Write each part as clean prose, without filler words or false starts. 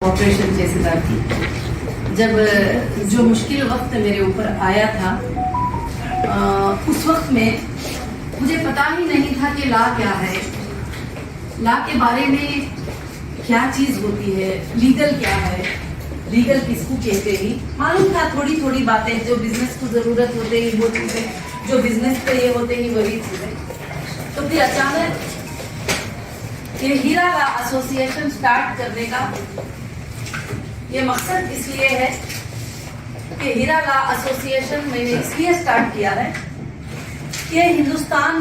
Operation जैसेदार की जब जो मुश्किल वक्त मेरे ऊपर आया था उस वक्त में मुझे पता ही नहीं था कि लॉ क्या है, लॉ के बारे में क्या चीज होती है, लीगल क्या है, लीगल किसको कहते हैं। मालूम था थोड़ी थोड़ी बातें जो बिजनेस को जरूरत होते ही वो चीजें जो बिजनेस पे ये होते ही वही चीजें। तो फिर अचानक ये हीरा लॉ एसोसिएशन स्टार्ट करने का ये मकसद इसलिए है कि हीरा लॉ एसोसिएशन मैंने इसलिए स्टार्ट किया है कि हिंदुस्तान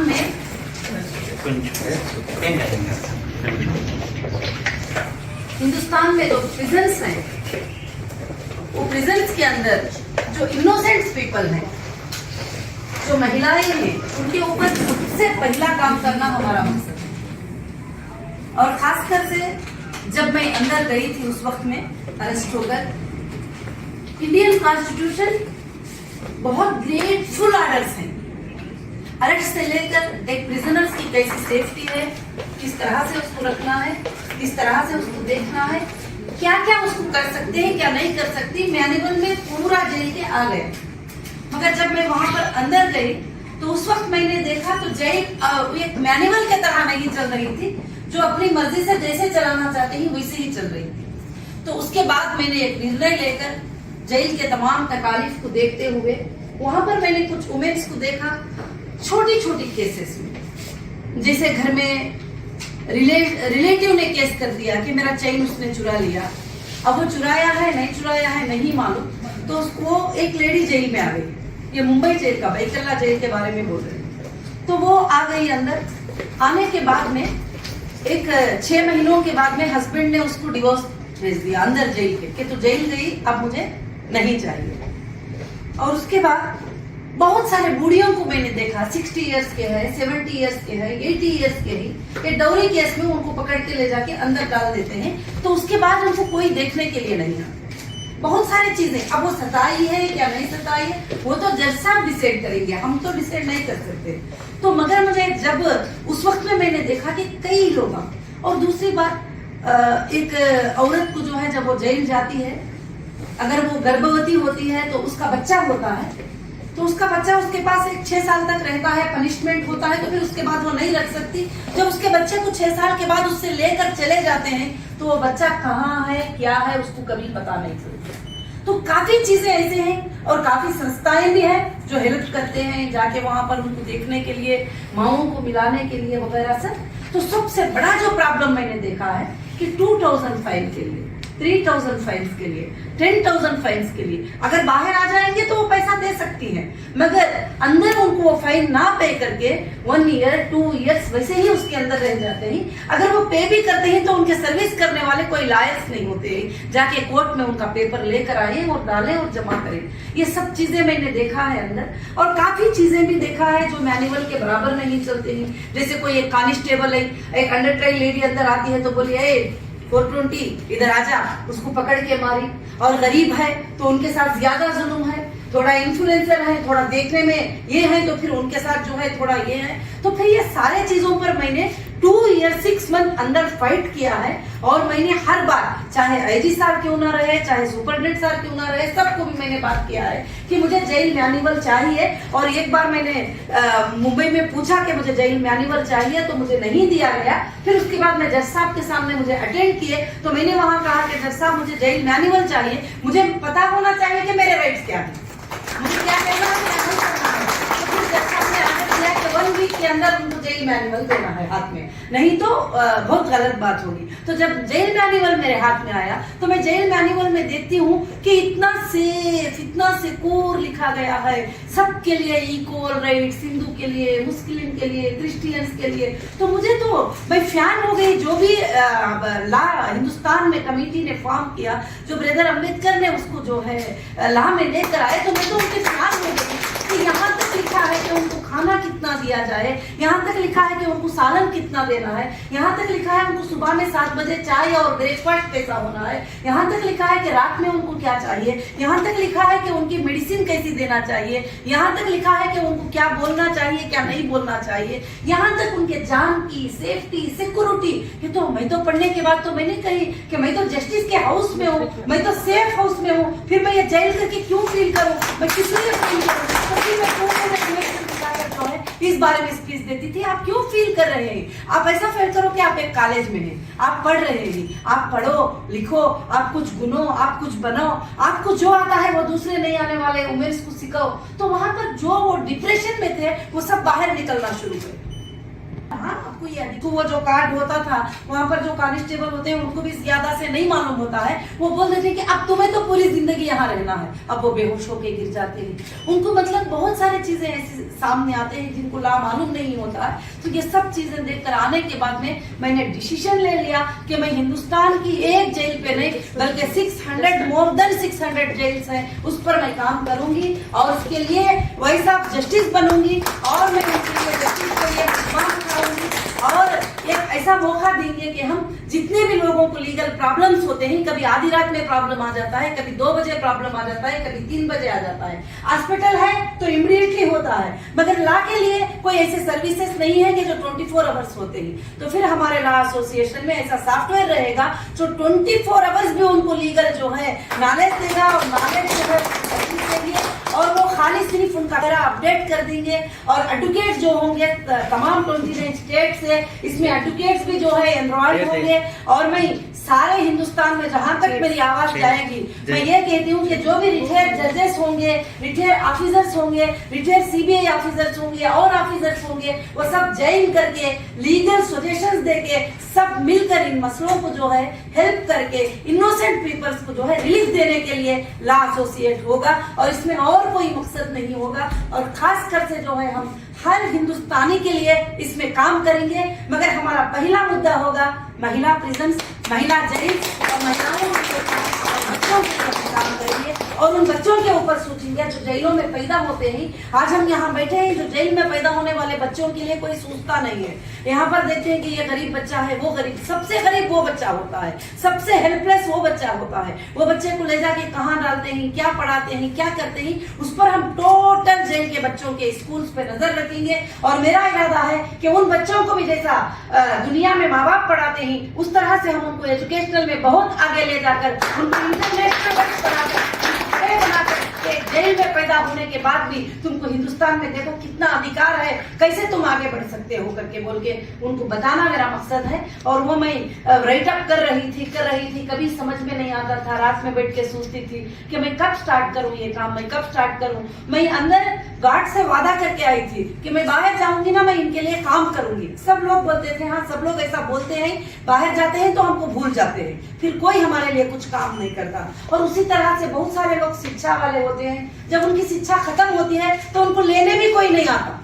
में जो प्रिजन्स हैं वो प्रिजन्स के अंदर जो इनोसेंट पीपल हैं, जो महिलाएं हैं, उनके ऊपर सबसे पहला काम करना हमारा मकसद है। और खासकर से जब मैं अंदर गई थी उस वक्त में अरेस्ट होकर, इंडियन कॉन्स्टिट्यूशन बहुत ग्रेटफुल ऑर्डर्स हैं। अरेस्ट से लेकर एक प्रिजनर्स की कैसी सेफ्टी है, किस तरह से उसको रखना है, किस तरह से उसको देखना है, क्या क्या उसको कर सकते हैं, क्या नहीं कर सकती, मैनुअल में पूरा जेल के आ गए। मगर जब मैं वहां पर अंदर गई तो उस वक्त मैंने देखा तो जेल एक मैनुअल के तरह नहीं चल रही थी, जो अपनी मर्जी से जैसे चलाना चाहते हैं वैसे ही चल रही थी। तो उसके बाद मैंने एक निर्णय लेकर जेल के तमाम तकालीफ को देखते हुए वहां पर मैंने कुछ वुमेन्स को देखा छोटी छोटी केसेस में, जैसे घर में रिलेटिव ने केस कर दिया कि मेरा चेन उसने चुरा लिया। अब वो चुराया है नहीं चुराया है नहीं मालूम, तो उसको एक लेडी जेल में आ गई। ये मुंबई जेल का बैतुल्ला जेल के बारे में बोल रहे। तो वो आ गई अंदर। आने के बाद में एक 6 महीनों के बाद में हस्बैंड ने उसको डिवोर्स भेज दिया अंदर जेल के कि तू जेल गई, अब मुझे नहीं चाहिए। और उसके बाद बहुत सारे बूढ़ियों को मैंने देखा, 60 इयर्स के है, 70 इयर्स के है, 80 इयर्स के ही, ये डौरी केस में उनको पकड़ के ले जाके अंदर डाल देते हैं। तो उसके बाद उनको कोई देखने के लिए नहीं आता। बहुत सारी चीजें, अब वो सताई है क्या नहीं सताई है वो तो जज साहब डिसाइड करेंगे, हम तो डिसाइड नहीं कर सकते। तो मगर मुझे जब उस वक्त में मैंने देखा कि कई लोग, और दूसरी बात एक औरत को जो है जब वो जेल जाती है, अगर वो गर्भवती होती है तो उसका बच्चा होता है, तो उसका बच्चा उसके पास एक 6 साल तक रहता है, पनिशमेंट होता है, तो फिर उसके बाद वो नहीं रख सकती। जब उसके बच्चे को 6 साल के बाद उससे लेकर चले जाते हैं तो वो बच्चा कहाँ है क्या है उसको कभी पता नहीं चलता। तो काफी चीजें ऐसे हैं और काफी संस्थाएं भी हैं जो हेल्प करते हैं जाके वहां पर उनको देखने के लिए, माओं को मिलाने के लिए वगैरह सब। तो सबसे बड़ा जो प्रॉब्लम मैंने देखा है कि 2000 फाइन के लिए, 3000 फाइन्स के लिए, 10,000 फाइन्स के लिए अगर बाहर आ जाएंगे तो वो पैसा दे सकती हैं, मगर अंदर उनको वो फाइन ना पे करके 1 ईयर 2 इयर्स वैसे ही उसके अंदर रह जाते हैं। अगर वो पे भी करते हैं तो उनके सर्विस करने वाले कोई लायक नहीं होते हैं, जाके कोर्ट में उनका पेपर लेकर आए और डालें और जमा करें। ये सब चीजें मैंने देखा है अंदर, और काफी चीजें भी देखा है जो मैनुअल के बराबर नहीं चलते हैं। जैसे कोई एक कांस्टेबल है, एक अंडर ट्रायल लेडी अंदर आती है तो बोलिए 420 इधर आजा, उसको पकड़ के मारी। और गरीब है तो उनके साथ ज्यादा जुल्म है, थोड़ा इन्फ्लुएंसर है, थोड़ा देखने में ये है तो फिर उनके साथ जो है थोड़ा ये है। तो फिर ये सारे चीजों पर मैंने 2 ईयर 6 मंथ अंदर फाइट किया है। और मैंने हर बार, चाहे आईजी साहब क्यों ना रहे, चाहे सुपरडेंट साहब क्यों ना रहे, सबको भी मैंने बात किया है कि मुझे जेल मैनुअल चाहिए। और एक बार मैंने मुंबई में पूछा कि मुझे जेल मैनुअल चाहिए तो मुझे नहीं दिया गया। फिर उसके बाद मैं जज साहब के सामने मुझे अटेंड किए तो मैंने वहां कहा कि जज साहब मुझे जेल मैनुअल चाहिए, मुझे पता होना चाहिए कि मेरे राइट्स क्या है, मुझे क्या करना है क्या नहीं करना है। तो फिर जज साहब ने आगे दिया कि 1 वीक के अंदर उनको जेल मैनुअल देना है हाथ में, नहीं तो बहुत गलत बात होगी। तो जब जेल मैनुअल मेरे हाथ में आया तो मैं जेल मैनुअल में देखती हूँ कि इतना सेफ, इतना सिक्योर लिखा गया है, सबके लिए इक्वल राइट्स, हिंदू के लिए, मुस्लिम के लिए, क्रिश्चियंस के लिए। तो मुझे तो भाई फैन हो गई। जो भी लॉ हिंदुस्तान में कमेटी ने फॉर्म किया, जो ब्रदर अम्बेडकर ने उसको जो है लॉ में लेकर आए, तो मैं तो उनके फैन हो गई कि यहाँ तक लिखा है कि उनको खाना कितना दिया जाए, यहाँ तक तक लिखा है कि उनको सालन कितना देना है, यहाँ तक लिखा है उनको सुबह में 7 बजे चाय और ब्रेकफास्ट कैसा होना है, यहाँ तक लिखा है कि रात में उनको क्या चाहिए, यहाँ तक लिखा है कि उनकी मेडिसिन कैसी देना चाहिए, यहाँ तक लिखा है कि उनको क्या बोलना चाहिए क्या नहीं बोलना चाहिए, यहाँ तक उनके जान की सेफ्टी सिक्योरिटी। ये तो मैं तो पढ़ने के बाद तो मैंने कही कि मैं तो जस्टिस के हाउस में हूँ, मैं तो सेफ हाउस में हूँ, फिर मैं ये जेल करके क्यों फील करूँ, मैं किस लिए फील करूँ, तो फिर मैं क्यों जो है इस बारे में स्पीच देती थी। आप क्यों फील कर रहे हैं, आप ऐसा फील करो कि आप एक कॉलेज में हैं, आप पढ़ रहे हैं, आप पढ़ो लिखो, आप कुछ गुनो, आप कुछ बनो, आपको जो आता है वो दूसरे नहीं आने वाले उमेर को सिखाओ। तो वहां पर जो वो डिप्रेशन में थे वो सब बाहर निकलना शुरू करे। हाँ, आपको ये देखो वो जो कार्ड होता था वहां पर जो कांस्टेबल होते हैं उनको भी ज्यादा से नहीं मालूम होता है, वो बोल देते हैं कि अब तुम्हें तो पूरी जिंदगी यहाँ रहना है, अब वो बेहोश होके गिर जाते हैं। उनको मतलब बहुत सारी चीजें ऐसे सामने आते हैं जिनको ला मालूम नहीं होता है। तो ये सब चीजें देखकर आने के बाद में मैंने डिसीजन ले लिया कि मैं हिंदुस्तान की एक जेल पे नहीं बल्कि 600 मोर देन 600 जेल्स है उस पर मैं काम करूंगी और उसके लिए वैसा जस्टिस बनूंगी और मैं उनके लिए जस्टिस के लिए और एक ऐसा मौका देंगे कि हम जितने भी लोगों को लीगल प्रॉब्लम्स होते हैं, कभी आधी रात में प्रॉब्लम आ जाता है, कभी 2 बजे प्रॉब्लम आ जाता है, कभी 3 बजे आ जाता है, हॉस्पिटल है तो इमीडिएटली होता है, मगर लॉ के लिए कोई ऐसे सर्विसेज नहीं है कि जो 24 आवर्स होते हैं। तो फिर हमारे लॉ एसोसिएशन में ऐसा सॉफ्टवेयर रहेगा जो 24 आवर्स भी उनको लीगल जो है नॉलेज देगा और नॉलेज जो है और वो खाली सिर्फ उनका अपडेट कर देंगे। और एडवोकेट जो होंगे तमाम 29 स्टेट से, इसमें एडवोकेट्स भी जो है एनरोल्ड होंगे। और मैं सारे हिंदुस्तान में जहां तक मेरी आवाज जाएगी मैं ये कहती हूँ कि जो भी रिटायर्ड जजेस होंगे, रिटायर्ड ऑफिसर्स होंगे, रिटायर्ड सीबीआई ऑफिसर्स होंगे और ऑफिसर्स होंगे, वो सब ज्वाइन करके लीगल सजेशंस देके सब मिलकर इन मसलों को जो है हेल्प करके इनोसेंट पीपल्स को जो है रिलीफ देने के लिए लॉ एसोसिएट होगा। और इसमें और कोई मकसद नहीं होगा और खास कर से जो है हम हर हिंदुस्तानी के लिए इसमें काम करेंगे। मगर हमारा पहला मुद्दा होगा महिला प्रिजन्स, महिला जेल और महिलाओं के बच्चों के ऊपर काम करेंगे और उन बच्चों के ऊपर सोचेंगे जो जेलों में पैदा होते हैं। आज हम यहाँ बैठे हैं, जो जेल में पैदा होने वाले बच्चों के लिए कोई सोचता नहीं है। यहाँ पर देखते हैं कि ये गरीब बच्चा है, वो गरीब, सबसे गरीब वो बच्चा होता है, सबसे हेल्पलेस वो बच्चा होता है। वो बच्चे को ले जाके कहाँ डालते हैं, क्या पढ़ाते हैं, क्या करते हैं, उस पर हम टोटल जेल के बच्चों के स्कूल्स पे नजर रखेंगे। और मेरा इरादा है कि उन बच्चों को भी जैसा दुनिया में माँ बाप पढ़ाते हैं उस तरह से हम उनको एजुकेशनल में बहुत आगे ले जाकर उनको इंटरनेशनल जेल में पैदा होने के बाद भी तुमको हिंदुस्तान में देखो कितना अधिकार है, कैसे तुम आगे बढ़ सकते हो करके बोल के उनको बताना मेरा मकसद है। और वो मैं राइट अप कर रही थी, कभी समझ में नहीं आता था, रात में बैठ के सोचती थी कि मैं कब स्टार्ट करूं ये काम, मैं कब स्टार्ट करूं। मैं अंदर गार्ड से वादा करके आई थी कि मैं बाहर जाऊंगी ना, मैं इनके लिए काम करूंगी। सब लोग बोलते थे, हाँ सब लोग ऐसा बोलते हैं, बाहर जाते हैं तो हमको भूल जाते हैं, फिर कोई हमारे लिए कुछ काम नहीं करता। और उसी तरह से बहुत सारे लोग शिक्षा वाले होते हैं, जब उनकी शिक्षा खत्म होती है तो उनको लेने भी कोई नहीं आता।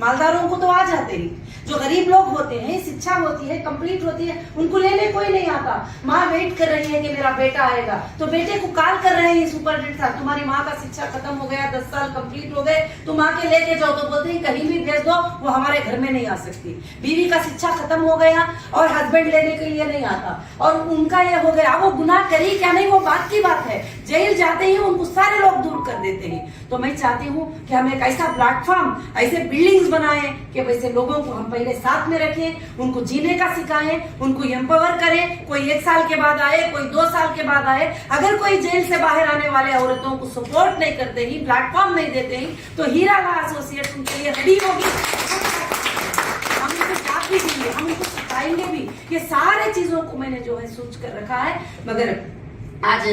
मालदारों को तो आ जाते ही, जो गरीब लोग होते हैं, शिक्षा होती है कंप्लीट होती है, उनको लेने कोई नहीं आता। माँ वेट कर रही है कि मेरा बेटा आएगा, तो बेटे को कॉल कर रहे हैं सुपरडेंट साहब, तुम्हारी माँ का शिक्षा खत्म हो गया, 10 साल कंप्लीट हो गए, तुम आके लेके जाओ। तो बोलते हैं कहीं भी भेज दो, वो हमारे घर में नहीं आ सकती। बीवी का शिक्षा खत्म हो गया और हस्बैंड लेने के लिए नहीं आता और उनका ये हो गया, वो गुनाह करी क्या नहीं वो बात की बात है। जेल जाते ही उनको सारे लोग दूर कर देते हैं। तो मैं चाहती हूँ कि हम एक ऐसा प्लेटफॉर्म, ऐसे बिल्डिंग्स बनाएं कि वैसे लोगों को हम पहले साथ में रखें, उनको जीने का सिखाएं, उनको एम्पावर करें। कोई 1 साल के बाद आए, कोई 2 साल के बाद आए, अगर कोई जेल से बाहर आने वाले औरतों को सपोर्ट नहीं करते ही, प्लेटफॉर्म नहीं देते ही, तो हीरा लॉ एसोसिएट उनके लिए रेडी होगी। हम उनको साथ भी देंगे, हम उनको सिखाएंगे भी। ये सारे चीजों को मैंने जो है सोच कर रखा है। मगर आज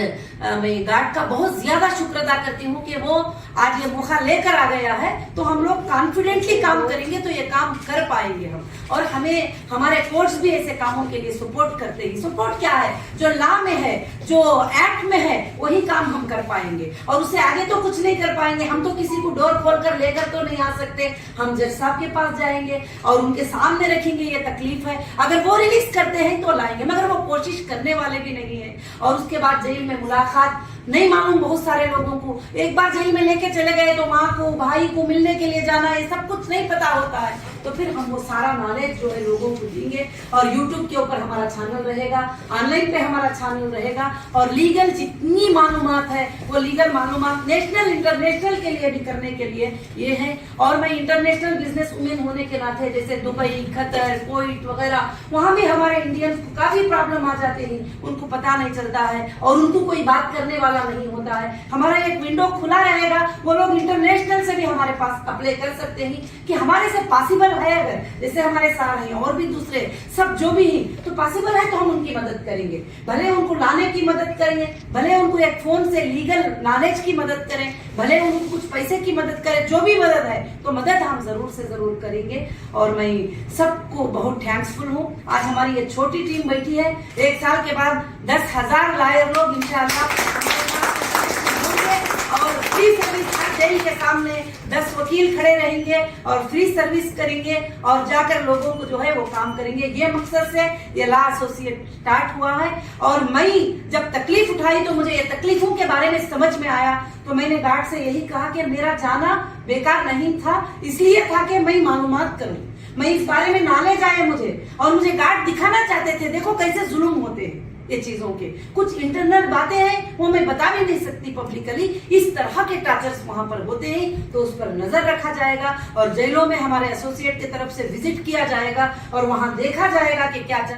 मैं गार्ड का बहुत ज्यादा शुक्र अदा करती हूँ कि वो आज ये मौका लेकर आ गया है। तो हम लोग कॉन्फिडेंटली काम करेंगे तो ये काम कर पाएंगे हम। और हमें हमारे कोर्ट्स भी ऐसे कामों के लिए सपोर्ट करते हैं। सपोर्ट क्या है, जो लॉ में है, जो एक्ट में है, वही काम हम कर पाएंगे और उससे आगे तो कुछ नहीं कर पाएंगे। हम तो किसी को डोर खोल कर लेकर तो नहीं आ सकते। हम जज साहब के पास जाएंगे और उनके सामने रखेंगे ये तकलीफ है, अगर वो रिलीज करते हैं तो लाएंगे, मगर वो कोशिश करने वाले भी नहीं है। और उसके बाद जेल में मुलाकात नहीं मालूम बहुत सारे लोगों को, एक बार जेल में लेके चले गए तो माँ को भाई को मिलने के लिए जाना, ये सब कुछ नहीं पता होता है। तो फिर हम वो सारा नॉलेज जो है लोगों को देंगे, और यूट्यूब के ऊपर हमारा चैनल रहेगा, ऑनलाइन पे हमारा चैनल रहेगा, और लीगल जितनी मालूमात है वो लीगल मालूमात नेशनल इंटरनेशनल के लिए भी करने के लिए ये है। और मैं इंटरनेशनल बिजनेस वुमेन होने के नाते जैसे दुबई, कतर, कुवैत वगैरह, वहां भी हमारे इंडियंस को काफी प्रॉब्लम आ जाते हैं, उनको पता नहीं चलता है और उनको कोई बात करने वाला नहीं होता है। हमारा एक विंडो खुला रहेगा, वो लोग इंटरनेशनल से भी हमारे पास अप्लाई कर सकते हैं कि हमारे से पॉसिबल है, अगर जैसे हमारे सार हैं और भी दूसरे सब जो भी हैं, तो पॉसिबल है तो हम उनकी मदद करेंगे, भले उनको लाने की मदद करेंगे, भले उनको एक फोन से लीगल नॉलेज की मदद करें, भले उनको कुछ पैसे की मदद करें, जो भी मदद है तो मदद हम जरूर से जरूर करेंगे। और मैं सबको बहुत थैंक्सफुल हूँ। आज हमारी ये छोटी टीम बैठी है, 1 साल के बाद 10,000 लॉयर लोग इंशाअल्लाह, और फ्री सर्विस जेल के सामने 10 वकील खड़े रहेंगे और फ्री सर्विस करेंगे और जाकर लोगों को जो है वो काम करेंगे। ये मकसद से ये लॉ एसोसिएट स्टार्ट हुआ है। और मैं जब तकलीफ उठाई तो मुझे ये तकलीफों के बारे में समझ में आया, तो मैंने गार्ड से यही कहा कि मेरा जाना बेकार नहीं था, इसलिए था कि मैं मालूमात करूं, मैं इस बारे में नॉलेज आए मुझे, और मुझे गार्ड दिखाना चाहते थे देखो कैसे जुल्म होते हैं ये चीजों के। कुछ इंटरनल बातें हैं वो मैं बता भी नहीं सकती पब्लिकली, इस तरह के टार्चर्स वहां पर होते हैं, तो उस पर नजर रखा जाएगा और जेलों में हमारे एसोसिएट की तरफ से विजिट किया जाएगा और वहां देखा जाएगा कि क्या